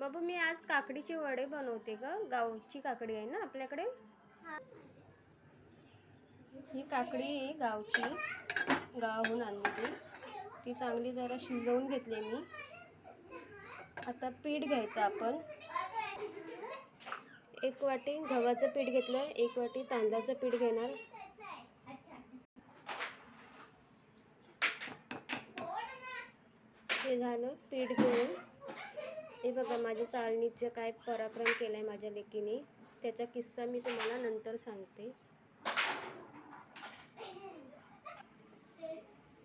बाबू मी आज काकडीचे वडे बनवते ग। गावची काकडी आहे ना आपल्याकडे। ही काकडी आहे गावची, गावाहून आणली ती चांगली जरा शिजवून घेतली मी। आता पीठ घ्यायचं आपण। 1 वाटी गव्हाचं पीठ घेतलं, 1 वाटी तांदळाचं पीठ घेणार। हे झालं पीठ घेऊन। हे बघा माझ्या चाळणीचं काय पराक्रम केलाय माझ्या लेकीने, त्याचा किस्सा मी तुम्हाला नंतर सांगते।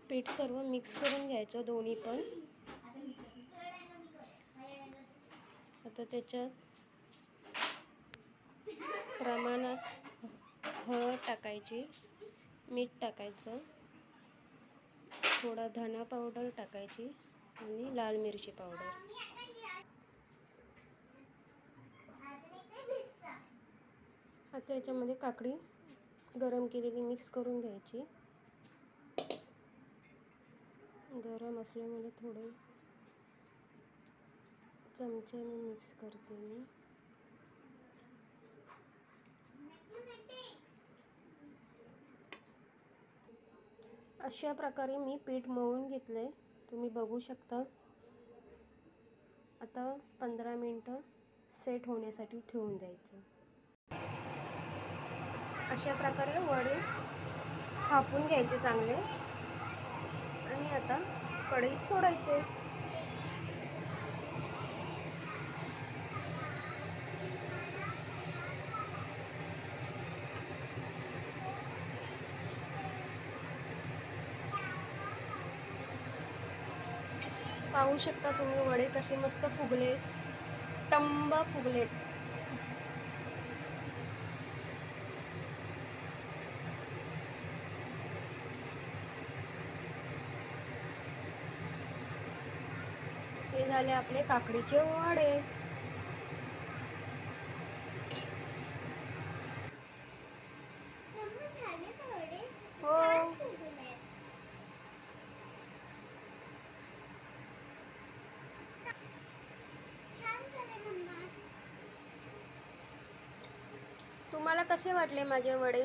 पीठ सर्व मिक्स करून घ्यायचं दोन्ही पण। आता त्याच्यात प्रमाणात हळद टाकायची, मीठ टाकायचं, थोडा धना पावडर टाकायची आणि लाल मिरची पावडर। आता याच्यामध्ये काकडी गरम केलेली मिक्स करून घ्यायची। गरम असल्यामुळे थोडे चमच्याने मिक्स करते मी। अशा प्रकारे मी पीठ मळून घेतलंय, तुम्ही बघू शकता। आता 15 मिनिटं सेट होण्यासाठी ठेवून द्यायचं। अशा प्रकारे वडे थापून घ्यायचे चांगले आणि आता कढईत सोडायचे। पाहू शकता तुम्ही वडे कसे मस्त फुगले, टम्ब फुगलेत। हे झाले आपले काकडीचे वडे। हो, तुम्हाला कसे वाटले माझे वडे?